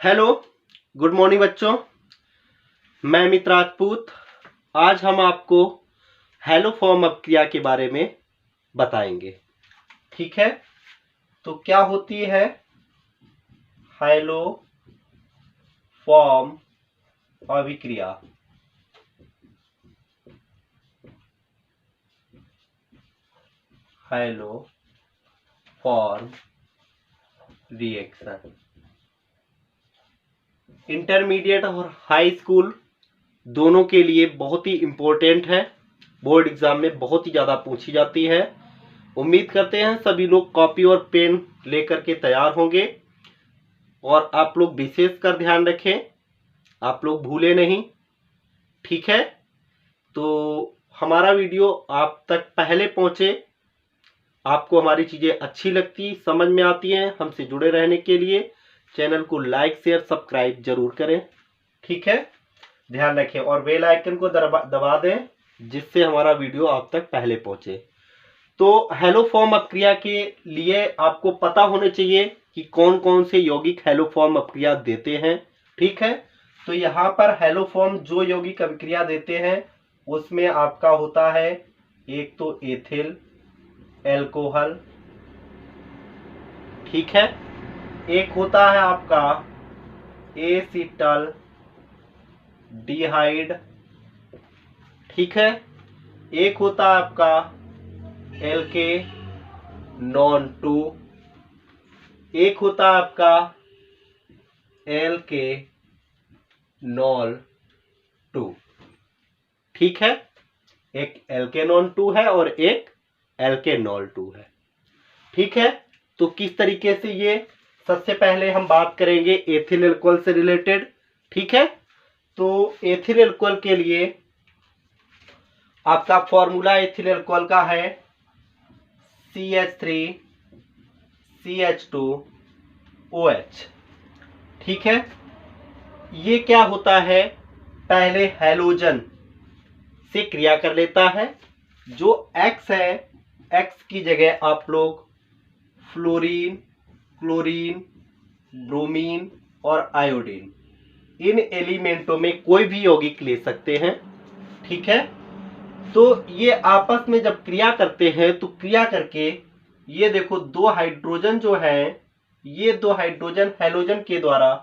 Hello, good morning बच्चों। मैं अमित राजपूत। आज हम आपको हेलो फॉर्म अपक्रिया के बारे में बताएंगे। ठीक है, तो क्या होती है हेलो फॉर्म अभिक्रिया? हेलो फॉर्म रिएक्शन इंटरमीडिएट और हाई स्कूल दोनों के लिए बहुत ही इम्पोर्टेंट है। बोर्ड एग्जाम में बहुत ही ज़्यादा पूछी जाती है। उम्मीद करते हैं सभी लोग कॉपी और पेन लेकर के तैयार होंगे और आप लोग विशेष कर ध्यान रखें, आप लोग भूले नहीं। ठीक है, तो हमारा वीडियो आप तक पहले पहुंचे, आपको हमारी चीज़ें अच्छी लगती समझ में आती हैं, हमसे जुड़े रहने के लिए चैनल को लाइक शेयर सब्सक्राइब जरूर करें। ठीक है, ध्यान रखें और बेल आइकन को दबा दें जिससे हमारा वीडियो आप तक पहले पहुंचे। तो हेलो फॉर्म अपक्रिया के लिए आपको पता होने चाहिए कि कौन कौन से यौगिक हेलो फॉर्म अपक्रिया देते हैं। ठीक है, तो यहाँ पर हेलो फॉर्म जो यौगिक अभिक्रिया देते हैं उसमें आपका होता है एक तो एथिल एल्कोहल, ठीक है, एक होता है आपका एसिटल डिहाइड, ठीक है, एक होता है आपका एल्के नॉन 2, एक होता है आपका एल्के नॉन 2, ठीक है, एक एल्केनॉन 2 है और एक एल्केनॉल 2 है। ठीक है, तो किस तरीके से ये, सबसे पहले हम बात करेंगे एथिल एल्कोहल से रिलेटेड। ठीक है, तो एथिल एल्कोहल के लिए आपका फॉर्मूला एथिल एल्कोहल का है CH3 CH2OH। ठीक है, ये क्या होता है, पहले हैलोजन से क्रिया कर लेता है। जो X है, X की जगह आप लोग फ्लोरीन, क्लोरीन, ब्रोमीन और आयोडीन इन एलिमेंटों में कोई भी यौगिक ले सकते हैं। ठीक है, तो ये आपस में जब क्रिया करते हैं तो क्रिया करके ये देखो दो हाइड्रोजन जो है, ये दो हाइड्रोजन हैलोजन के द्वारा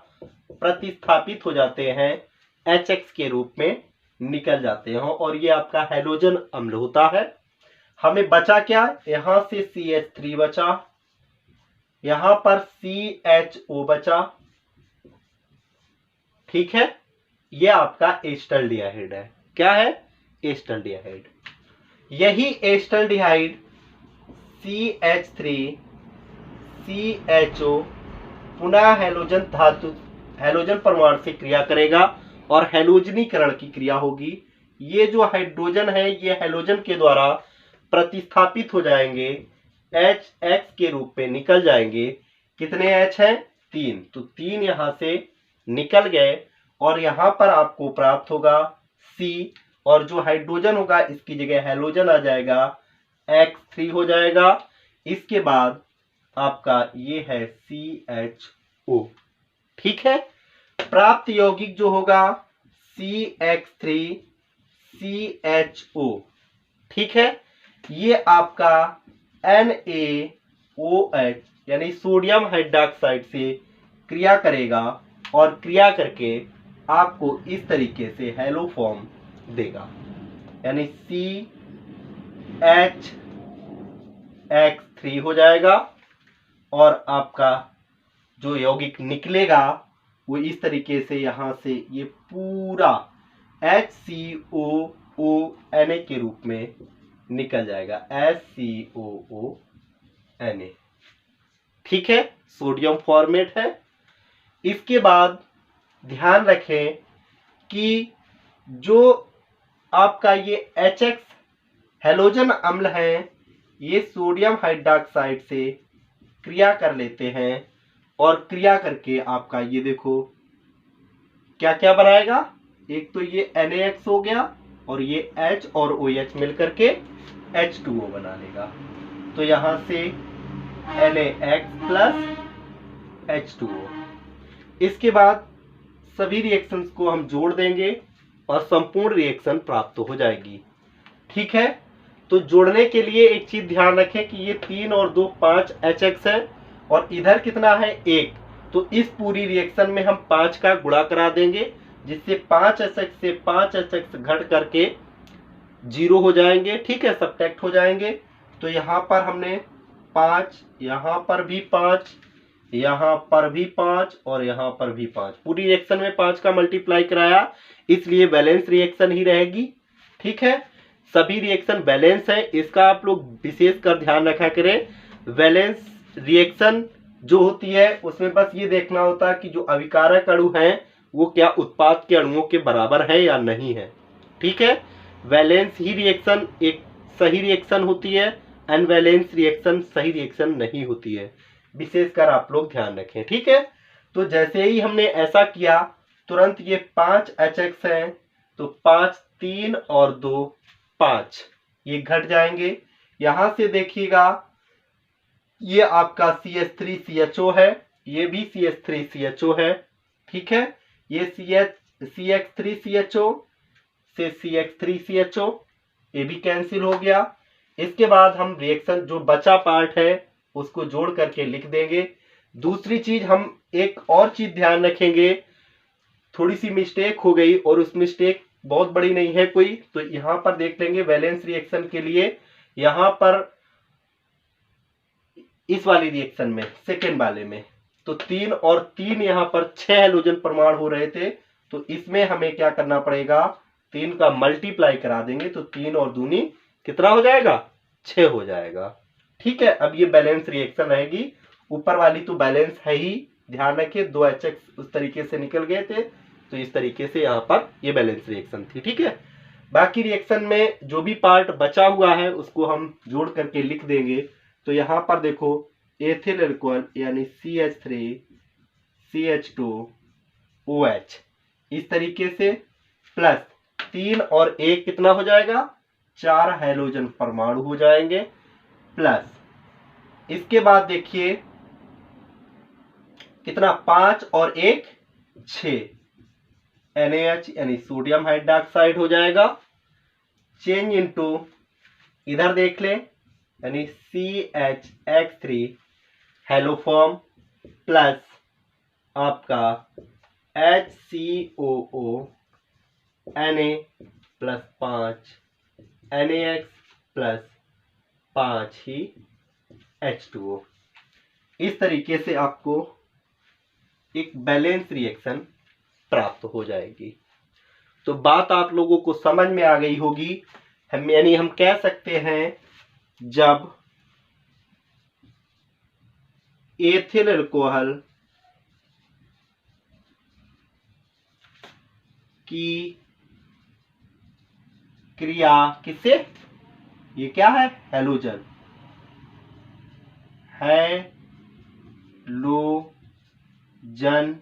प्रतिस्थापित हो जाते हैं, HX के रूप में निकल जाते हैं और ये आपका हैलोजन अम्ल होता है। हमें बचा क्या, यहां से CH3 बचा, यहां पर CHO बचा। ठीक है, ये आपका एस्टल्डिहाइड है। क्या है, एस्टल्डिहाइड। यही एस्टल्डिहाइड CH3 CHO पुनः हैलोजन धातु, हैलोजन परमाणु से क्रिया करेगा और हैलोजनीकरण की क्रिया होगी। ये जो हाइड्रोजन है ये हैलोजन के द्वारा प्रतिस्थापित हो जाएंगे, HX के रूप में निकल जाएंगे। कितने H हैं, 3, तो 3 यहां से निकल गए और यहां पर आपको प्राप्त होगा C और जो हाइड्रोजन होगा इसकी जगह हैलोजन आ जाएगा, X3 हो जाएगा। इसके बाद आपका ये है CHO। ठीक है, प्राप्त यौगिक जो होगा CH3 CHO। ठीक है, ये आपका NaOH यानी सोडियम हाइड्रॉक्साइड से क्रिया करेगा और क्रिया करके आपको इस तरीके से हेलो फॉर्म देगा, यानी CHX3 हो जाएगा और आपका जो यौगिक निकलेगा वो इस तरीके से यहां से ये पूरा HCOONA के रूप में निकल जाएगा, HCOONA। ठीक है, सोडियम फॉर्मेट है। इसके बाद ध्यान रखें कि जो आपका ये HX हैलोजन अम्ल है ये सोडियम हाइड्रॉक्साइड से क्रिया कर लेते हैं और क्रिया करके आपका ये देखो क्या क्या बनाएगा, एक तो ये NaX हो गया और ये H और OH मिलकर के H2O बना लेगा। तो यहां से NaX प्लस H2O, इसके बाद सभी रिएक्शंस को हम जोड़ देंगे और संपूर्ण रिएक्शन प्राप्त हो जाएगी। ठीक है, तो जोड़ने के लिए एक चीज ध्यान रखें कि ये 3 और 2 5 HX है और इधर कितना है 1, तो इस पूरी रिएक्शन में हम 5 का गुणा करा देंगे, जिससे 5 HX से 5 HX घट करके 0 हो जाएंगे। ठीक है, सब्ट्रैक्ट हो जाएंगे। तो यहाँ पर हमने 5, यहाँ पर भी 5, यहाँ पर भी 5 और यहाँ पर भी 5, पूरी रिएक्शन में 5 का मल्टीप्लाई कराया, इसलिए बैलेंस रिएक्शन ही रहेगी। ठीक है, सभी रिएक्शन बैलेंस है, इसका आप लोग विशेष कर ध्यान रखा करें। बैलेंस रिएक्शन जो होती है उसमें बस ये देखना होता है कि जो अविकारक अणु हैं वो क्या उत्पाद के अणुओं के बराबर है या नहीं है। ठीक है, बैलेंस ही रिएक्शन एक सही रिएक्शन होती है, अनबैलेंस रिएक्शन सही रिएक्शन नहीं होती है, विशेषकर आप लोग ध्यान रखें। ठीक है, तो जैसे ही हमने ऐसा किया तुरंत ये 5 HX है, तो 5 3 और 2 5 ये घट जाएंगे। यहां से देखिएगा ये आपका CH3CHO है, ये भी CH3CHO है। ठीक है, ये CH3CHO से CH3CHO ये भी कैंसिल हो गया। इसके बाद हम रिएक्शन जो बचा पार्ट है उसको जोड़ करके लिख देंगे। दूसरी चीज हम एक और चीज ध्यान रखेंगे, थोड़ी सी मिस्टेक हो गई और उस मिस्टेक बहुत बड़ी नहीं है कोई, तो यहां पर देख लेंगे बैलेंस रिएक्शन के लिए, यहां पर इस वाली रिएक्शन में सेकेंड वाले में तो 3 और 3 यहां पर 6 हैलोजन परमाणु हो रहे थे, तो इसमें हमें क्या करना पड़ेगा, 3 का मल्टीप्लाई करा देंगे, तो 3 और दूनी कितना हो जाएगा 6 हो जाएगा। ठीक है, अब ये बैलेंस रिएक्शन रहेगी। ऊपर वाली तो बैलेंस है ही, ध्यान रखिए 2 HX उस तरीके से निकल गए थे, तो इस तरीके से यहाँ पर ये बैलेंस रिएक्शन थी। ठीक है, बाकी रिएक्शन में जो भी पार्ट बचा हुआ है उसको हम जोड़ करके लिख देंगे। तो यहाँ पर देखो एथिल अल्कोहल यानी CH3 CH2 OH इस तरीके से, प्लस 3 और 1 कितना हो जाएगा 4 हैलोजन परमाणु हो जाएंगे, प्लस इसके बाद देखिए कितना 5 और 1 6 NaH यानी सोडियम हाइड्रोक्साइड हो जाएगा। चेंज इनटू इधर देख लें यानी CHX3 हेलोफॉर्म प्लस आपका HCOO Na plus 5 NaX plus 5 ही H2O। इस तरीके से आपको एक बैलेंस रिएक्शन प्राप्त हो जाएगी। तो बात आप लोगों को समझ में आ गई होगी। यानी हम कह सकते हैं जब एथिल अल्कोहल की क्रिया किससे, ये क्या है हैलोजन, हैलोजन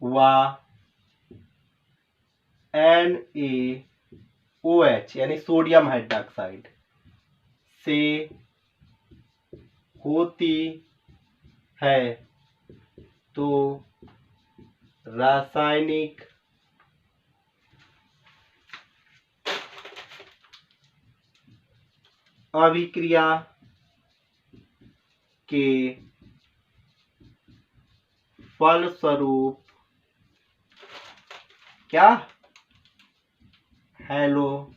व NaOH यानी सोडियम हाइड्रोक्साइड से होती है तो रासायनिक अभिक्रिया के फलस्वरूप क्या हैलोफॉर्म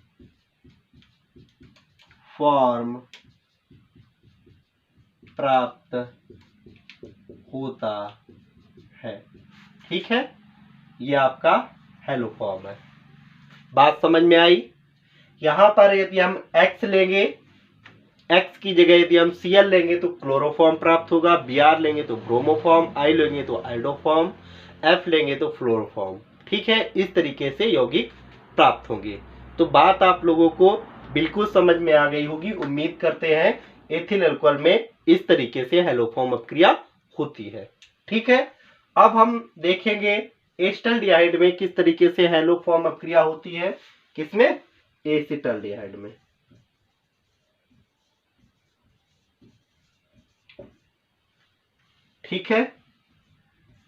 प्राप्त होता है। ठीक है, ये आपका हैलोफॉर्म है। बात समझ में आई। यहां पर यदि हम X लेंगे, X की जगह यदि हम Cl लेंगे तो क्लोरोफॉर्म प्राप्त होगा, Br लेंगे तो ब्रोमोफॉर्म, I लेंगे तो आइडोफॉर्म, F लेंगे तो फ्लोरोफॉर्म। ठीक है, इस तरीके से यौगिक प्राप्त होंगे। तो बात आप लोगों को बिल्कुल समझ में आ गई होगी। उम्मीद करते हैं एथिल अल्कोहल में इस तरीके से हैलोफॉर्म अपक्रिया होती है। ठीक है, अब हम देखेंगे एसिटाल्डिहाइड में किस तरीके से हैलोफॉर्म अपक्रिया होती है। किसमें, एसिटाल्डिहाइड में। ठीक है,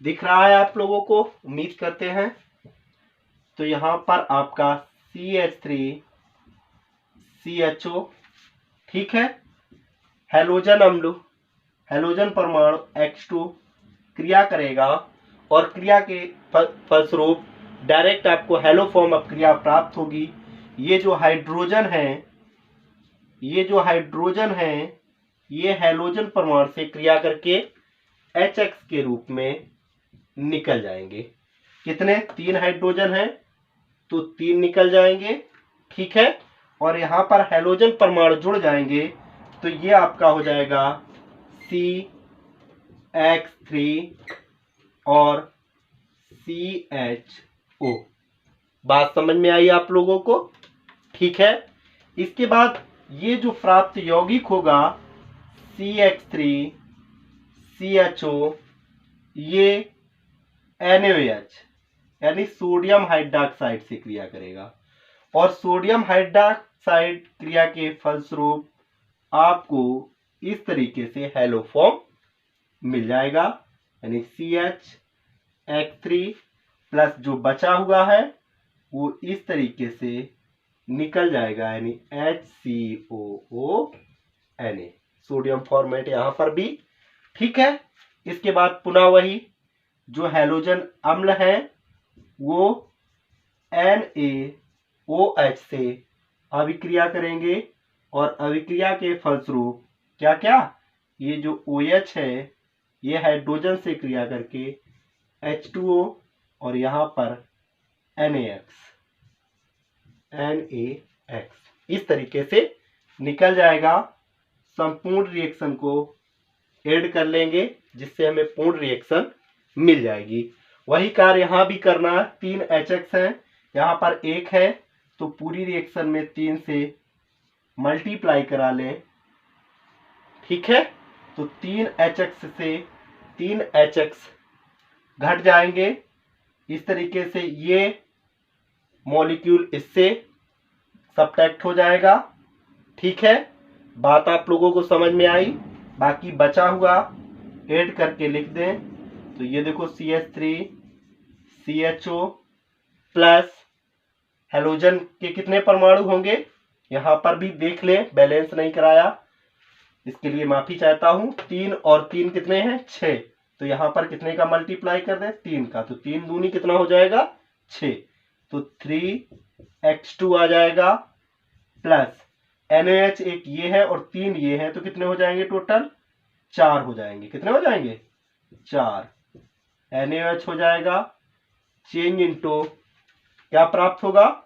दिख रहा है आप लोगों को, उम्मीद करते हैं। तो यहाँ पर आपका CH3CHO, ठीक है, हैलोजन अम्ल, हैलोजन परमाणु H2 क्रिया करेगा और क्रिया के फलस्वरूप डायरेक्ट आपको हैलोफॉर्म अपक्रिया प्राप्त होगी। ये जो हाइड्रोजन है ये हैलोजन परमाणु से क्रिया करके HX के रूप में निकल जाएंगे। कितने? 3 हाइड्रोजन हैं तो 3 निकल जाएंगे, ठीक है। और यहाँ पर हैलोजन परमाणु जुड़ जाएंगे तो ये आपका हो जाएगा CH3 और CHO। बात समझ में आई आप लोगों को? ठीक है। इसके बाद ये जो प्राप्त यौगिक होगा CH3CHO, ये NaOH यानी सोडियम हाइड्रॉक्साइड से क्रिया करेगा और सोडियम हाइड्रॉक्साइड क्रिया के फलस्वरूप आपको इस तरीके से हैलोफॉर्म मिल जाएगा, यानी CH3 प्लस जो बचा हुआ है वो इस तरीके से निकल जाएगा, यानी HCOONA, सोडियम फॉर्मेट यहाँ पर भी, ठीक है। इसके बाद पुनः वही जो हैलोजन अम्ल है वो NaOH से अभिक्रिया करेंगे और अभिक्रिया के फलस्वरूप क्या क्या, ये जो OH है ये हाइड्रोजन से क्रिया करके H2O और यहाँ पर NaX इस तरीके से निकल जाएगा। संपूर्ण रिएक्शन को ऐड कर लेंगे जिससे हमें पूर्ण रिएक्शन मिल जाएगी। वही कार्य यहाँ भी करना है। 3 HX हैं, यहाँ पर 1 है तो पूरी रिएक्शन में 3 से मल्टीप्लाई करा लें, ठीक है। तो 3 HX से 3 HX घट जाएंगे। इस तरीके से ये मॉलिक्यूल इससे सब्ट्रैक्ट हो जाएगा, ठीक है। बात आप लोगों को समझ में आई? बाकी बचा हुआ ऐड करके लिख दें तो ये देखो CH3CHO प्लस हैलोजन के कितने परमाणु होंगे यहाँ पर भी देख लें, बैलेंस नहीं कराया इसके लिए माफी चाहता हूं। 3 और 3 कितने हैं? 6। तो यहाँ पर कितने का मल्टीप्लाई कर दें? 3 का। तो 3 दूनी कितना हो जाएगा? 6। तो 3H2 आ जाएगा प्लस NaOH एक ये है और 3 ये है तो कितने हो जाएंगे टोटल? 4 हो जाएंगे। कितने हो जाएंगे? 4। NaOH हो जाएगा, चेंज इनटू क्या प्राप्त होगा?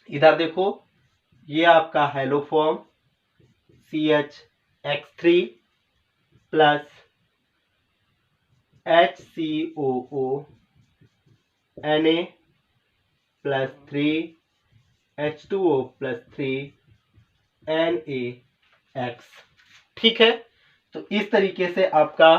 इधर देखो ये आपका haloform CH3 plus HCOONA plus 3H2O plus 3NaX, ठीक है। तो इस तरीके से आपका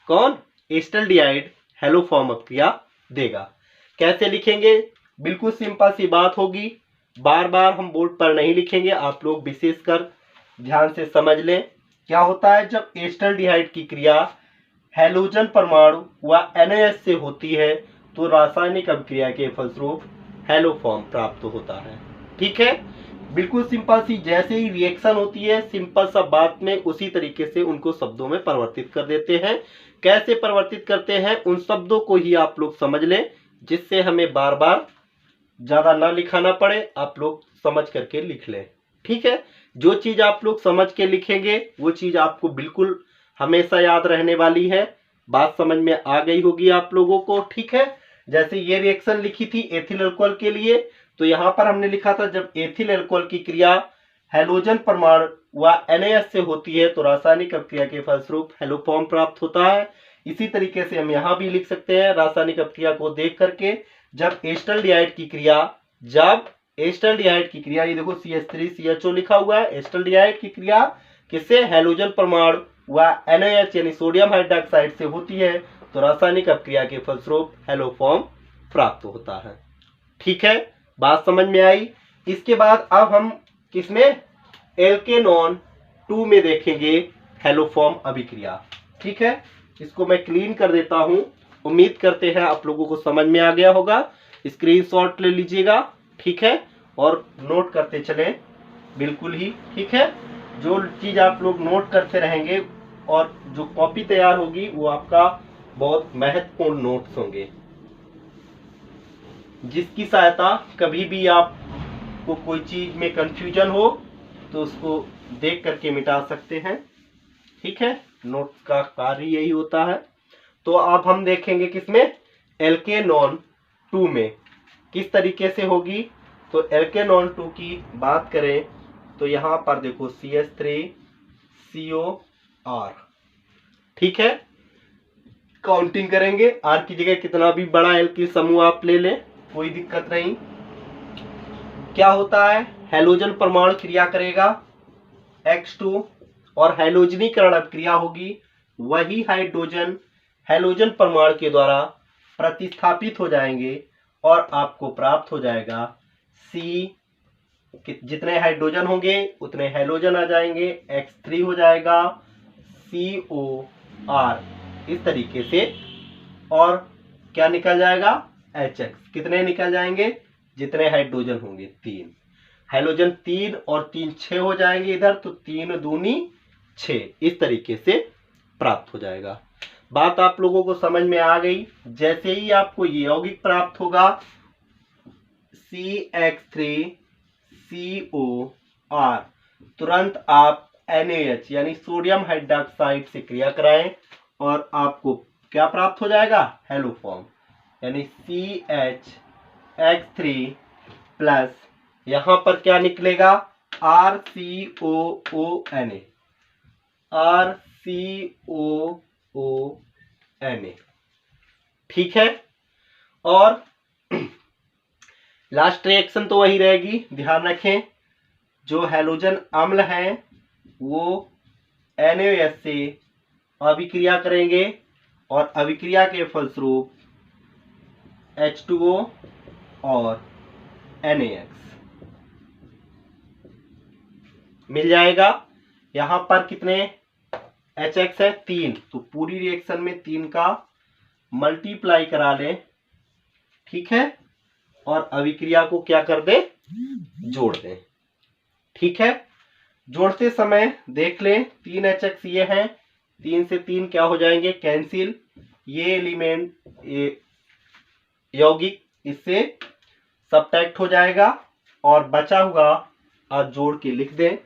कौन एस्टल्डिहाइड हैलोफॉर्म अपक्रिया देगा। कैसे लिखेंगे? बिल्कुल सिंपल सी बात होगी, बार बार हम बोर्ड पर नहीं लिखेंगे, आप लोग विशेषकर ध्यान से समझ लें। क्या होता है जब एस्टल्डिहाइड की क्रिया हैलोजन परमाणु व NaOH से होती है तो रासायनिक अभिक्रिया के फलस्वरूप हैलोफॉर्म प्राप्त होता है, ठीक है। बिल्कुल सिंपल सी, जैसे ही रिएक्शन होती है सिंपल सा बात में उसी तरीके से उनको शब्दों में परिवर्तित कर देते हैं। कैसे परिवर्तित करते हैं उन शब्दों को ही आप लोग समझ लें, जिससे हमें बार बार ज्यादा ना लिखाना पड़े, आप लोग समझ करके लिख लें, ठीक है। जो चीज आप लोग समझ के लिखेंगे वो चीज आपको बिल्कुल हमेशा याद रहने वाली है। बात समझ में आ गई होगी आप लोगों को, ठीक है। जैसे ये रिएक्शन लिखी थी एथिल अल्कोहल के लिए, तो यहाँ पर हमने लिखा था जब एथिल अल्कोहल की क्रिया हैलोजन परमाणु व NaOH से होती है तो रासायनिक अभिक्रिया के फलस्वरूप हैलोफॉर्म प्राप्त होता है। इसी तरीके से हम यहाँ भी लिख सकते हैं रासायनिक अभिक्रिया को देख करके, जब एस्टल्डिहाइड की क्रिया ये देखो CH3CHO लिखा हुआ है, एस्टल्डिहाइड की क्रिया किससे? हैलोजन परमाणु व NaOH यानी सोडियम हाइड्रॉक्साइड से होती है तो रासायनिक अभिक्रिया के फलस्वरूप हैलोफॉर्म प्राप्त होता है, ठीक है। बात समझ में आई? इसके बाद अब हम किसमें? एल्केनॉन 2 में देखेंगे हैलोफॉर्म अभिक्रिया, ठीक है। इसको मैं क्लीन कर देता हूँ। उम्मीद करते हैं आप लोगों को समझ में आ गया होगा। स्क्रीनशॉट ले लीजिएगा, ठीक है, और नोट करते चलें, बिल्कुल ही ठीक है। जो चीज़ आप लोग नोट करते रहेंगे और जो कॉपी तैयार होगी वो आपका बहुत महत्वपूर्ण नोट्स होंगे, जिसकी सहायता कभी भी आपको कोई चीज में कंफ्यूजन हो तो उसको देख करके मिटा सकते हैं, ठीक है। नोट्स का कार्य यही होता है। तो अब हम देखेंगे किसमें, एल्के नॉन 2 में किस तरीके से होगी। तो एल्के नॉन 2 की बात करें तो यहाँ पर देखो CH3COR, ठीक है। काउंटिंग करेंगे, आर की जगह कितना भी बड़ा एल्किल समूह आप ले लें, कोई दिक्कत नहीं। क्या होता है, हैलोजन परमाणु क्रिया करेगा X2 और हैलोजनीकरण अभिक्रिया होगी। वही हाइड्रोजन हैलोजन परमाणु के द्वारा प्रतिस्थापित हो जाएंगे और आपको प्राप्त हो जाएगा C। जितने हाइड्रोजन होंगे उतने हैलोजन आ जाएंगे, X3 हो जाएगा COR इस तरीके से। और क्या निकल जाएगा, HX। कितने निकल जाएंगे, जितने हाइड्रोजन होंगे 3, हैलोजन 3 और 3 6 हो जाएंगे इधर, तो 3 दूनी 6 इस तरीके से प्राप्त हो जाएगा। बात आप लोगों को समझ में आ गई। जैसे ही आपको ये यौगिक प्राप्त होगा CH3COR, तुरंत आप NaH यानी सोडियम हाइड्रोक्साइड से क्रिया कराएं और आपको क्या प्राप्त हो जाएगा, हेलो फॉर्म, यानी CHX3 प्लस यहां पर क्या निकलेगा, RCOONA, RCOONA, ठीक है। और लास्ट रिएक्शन तो वही रहेगी, ध्यान रखें, जो हैलोजन अम्ल हैं वो NaOH से अभिक्रिया करेंगे और अभिक्रिया के फलस्वरूप H2O और NaX मिल जाएगा। यहां पर कितने HX है, 3, तो पूरी रिएक्शन में 3 का मल्टीप्लाई करा लें, ठीक है, और अभिक्रिया को क्या कर दे, जोड़ दें, ठीक है। जोड़ते समय देख लें 3 HX ये हैं, 3 से 3 क्या हो जाएंगे, कैंसिल, ये एलिमेंट यौगिक इससे सबट्रैक्ट हो जाएगा और बचा हुआ आप जोड़ के लिख दें।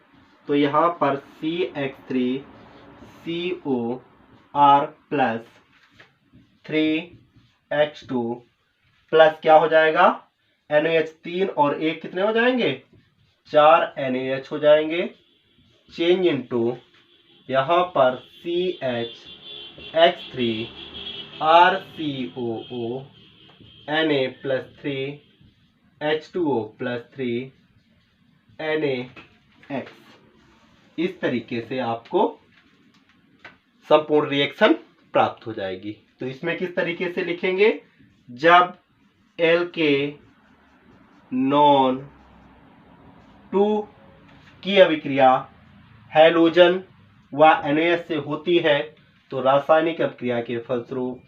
तो यहाँ पर CH3COR प्लस 3H2 प्लस क्या हो जाएगा, NaOH 3 और 1 कितने हो जाएंगे, 4 NaH हो जाएंगे। चेंज इनटू यहाँ पर CHX3 RCOO Na plus 3H2O plus 3 NaX, इस तरीके से आपको संपूर्ण रिएक्शन प्राप्त हो जाएगी। तो इसमें किस तरीके से लिखेंगे, जब एल्के नॉन 2 की अभिक्रिया हैलोजन व NaOH से होती है तो रासायनिक अभिक्रिया के फलस्वरूप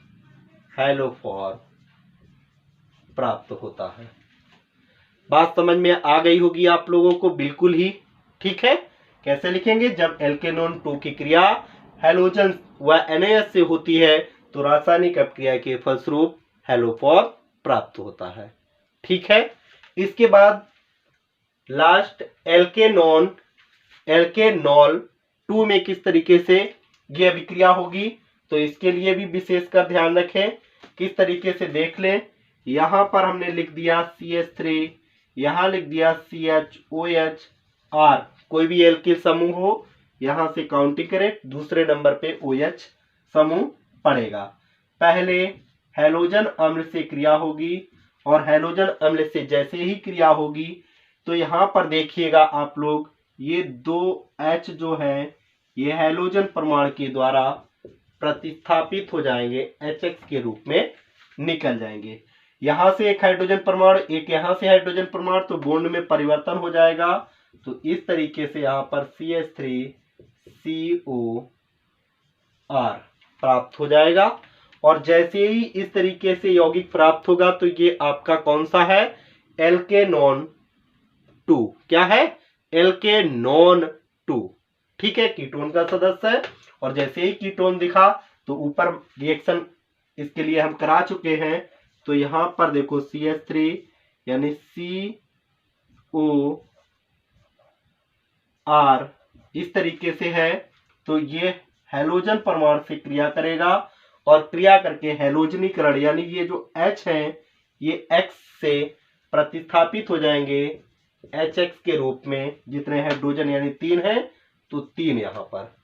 हैलोफॉर्म प्राप्त होता है। बात समझ में आ गई होगी आप लोगों को, बिल्कुल ही ठीक है। कैसे लिखेंगे, जब एल्केनॉन 2 की क्रिया हैलोजन व NaOH से होती है तो रासायनिक अभिक्रिया के फलस्वरूप हैलोफॉर्म प्राप्त होता है, ठीक है। इसके बाद लास्ट एल्केनॉल 2 में किस तरीके से ये अभिक्रिया होगी, तो इसके लिए भी विशेषकर ध्यान रखें। किस तरीके से देख लें, यहां पर हमने लिख दिया CH3, यहां लिख दिया CHOH R, कोई भी एल्किल समूह हो यहां से काउंटिंग करें, दूसरे नंबर पे OH समूह पड़ेगा। पहले हैलोजन अम्ल से क्रिया होगी और हैलोजन अम्ल से जैसे ही क्रिया होगी तो यहां पर देखिएगा आप लोग, ये 2 H जो है ये हैलोजन परमाणु के द्वारा प्रतिस्थापित हो जाएंगे, HX के रूप में निकल जाएंगे। यहां से एक हाइड्रोजन परमाणु, एक यहां से हाइड्रोजन परमाणु, तो बॉन्ड में परिवर्तन हो जाएगा। तो इस तरीके से यहां पर CH3COR प्राप्त हो जाएगा। और जैसे ही इस तरीके से यौगिक प्राप्त होगा तो ये आपका कौन सा है, एल्केनॉन 2। क्या है, एल्केनॉन 2। ठीक है, कीटोन का सदस्य है। और जैसे ही कीटोन दिखा तो ऊपर रिएक्शन इसके लिए हम करा चुके हैं। तो यहां पर देखो CH3 यानी COR इस तरीके से है। तो ये हैलोजन परमाणु से क्रिया करेगा और क्रिया करके हैलोजनीकरण यानी ये जो H है ये X से प्रतिस्थापित हो जाएंगे HX के रूप में। जितने हाइड्रोजन यानी 3 है तो 3 यहां पर।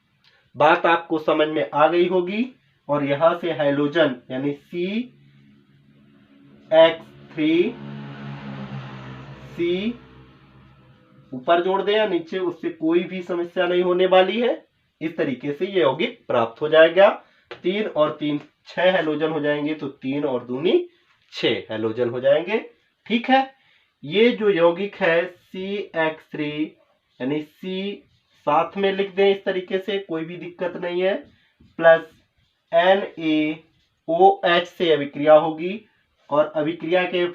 बात आपको समझ में आ गई होगी। और यहां से हाइड्रोजन यानी CH3C ऊपर जोड़ दे या नीचे, उससे कोई भी समस्या नहीं होने वाली है। इस तरीके से ये यौगिक प्राप्त हो जाएगा। 3 और 3 6 हैलोजन हो जाएंगे। तो 3 और दूनी 6 हैलोजन हो जाएंगे। ठीक है, ये जो यौगिक है CH3 यानी C साथ में लिख दें इस तरीके से, कोई भी दिक्कत नहीं है, प्लस NaOH से अभिक्रिया होगी। और अभिक्रिया के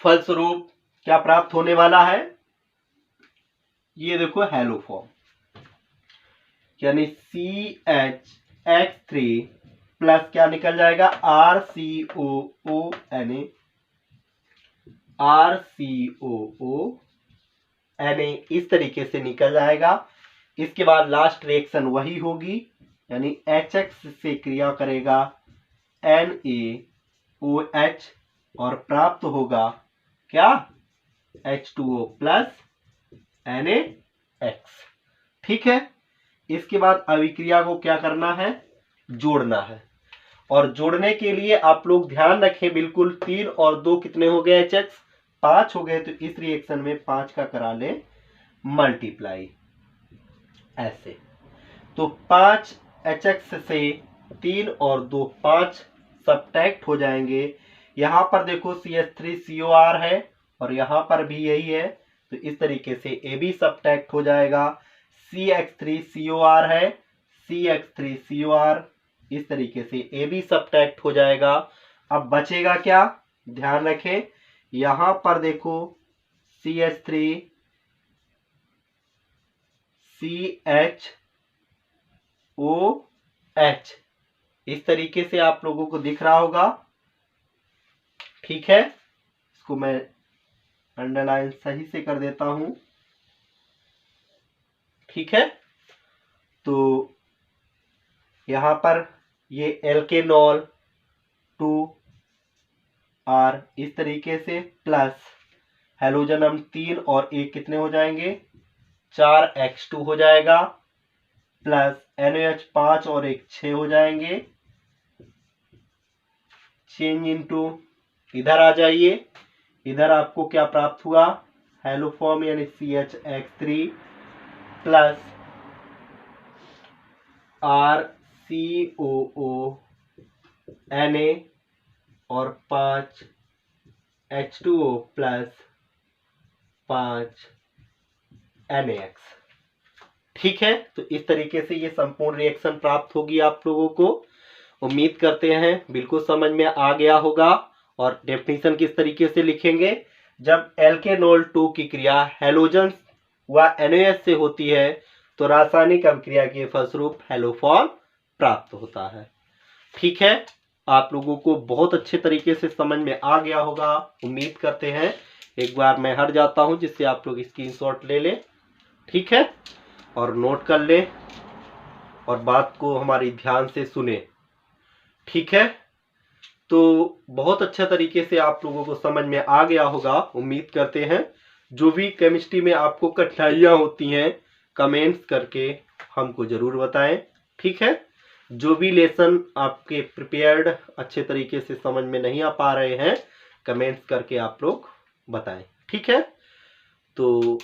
फलस्वरूप क्या प्राप्त होने वाला है, ये देखो हैलो फॉर्म यानी CH3 प्लस क्या निकल जाएगा RCOONA इस तरीके से निकल जाएगा। इसके बाद लास्ट रिएक्शन वही होगी यानी HX से क्रिया करेगा NaOH और प्राप्त होगा क्या, H2O प्लस NaX। ठीक है, इसके बाद अभिक्रिया को क्या करना है, जोड़ना है। और जोड़ने के लिए आप लोग ध्यान रखें बिल्कुल, 3 और 2 कितने हो गए, HX 5 हो गए। तो इस रिएक्शन में 5 का करा ले मल्टीप्लाई ऐसे। तो 5 HX से 3 और 2 5 सब्ट्रैक्ट हो जाएंगे। यहां पर देखो CH3COR है और यहां पर भी यही है। तो इस तरीके से AB सब्ट्रैक्ट हो जाएगा। CH3COR है, CH3COR इस तरीके से AB सब्ट्रैक्ट हो जाएगा। अब बचेगा क्या, ध्यान रखें, यहां पर देखो CH3CHOH इस तरीके से आप लोगों को दिख रहा होगा। ठीक है, इसको मैं अंडरलाइन सही से कर देता हूं। ठीक है, तो यहां पर ये एल्केनॉल 2R इस तरीके से प्लस हैलोजन हम 3 और 1 कितने हो जाएंगे, 4X2 हो जाएगा, प्लस NaOH 5 और 1 6 हो जाएंगे। चेंज इनटू इधर आ जाइए, इधर आपको क्या प्राप्त हुआ, हैलो फॉर्म यानी CHX3 प्लस RCOONA और 5 H2O प्लस 5 NaX। ठीक है, तो इस तरीके से ये संपूर्ण रिएक्शन प्राप्त होगी आप लोगों को। उम्मीद करते हैं बिल्कुल समझ में आ गया होगा। और डेफिनेशन किस तरीके से लिखेंगे, जब एल्केनॉल 2 की क्रिया हैलोजन व NaOH से होती है तो रासायनिक अभिक्रिया के फलस्वरूप हैलोफॉर्म प्राप्त होता है। ठीक है, आप लोगों को बहुत अच्छे तरीके से समझ में आ गया होगा, उम्मीद करते हैं। एक बार मैं हट जाता हूं जिससे आप लोग स्क्रीनशॉट ले लें। ठीक है, और नोट कर लें और बात को हमारी ध्यान से सुने। ठीक है, तो बहुत अच्छा तरीके से आप लोगों को समझ में आ गया होगा, उम्मीद करते हैं। जो भी केमिस्ट्री में आपको कठिनाइयां होती हैं कमेंट्स करके हमको जरूर बताएं। ठीक है, जो भी लेसन आपके प्रिपेयर्ड अच्छे तरीके से समझ में नहीं आ पा रहे हैं कमेंट्स करके आप लोग बताएं। ठीक है, तो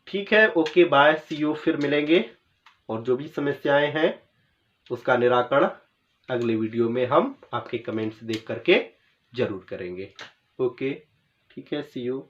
ठीक है, ओके बाय, सी यू, फिर मिलेंगे। और जो भी समस्याएं हैं उसका निराकरण अगले वीडियो में हम आपके कमेंट्स देख करके जरूर करेंगे। ओके, ठीक है, सी यू।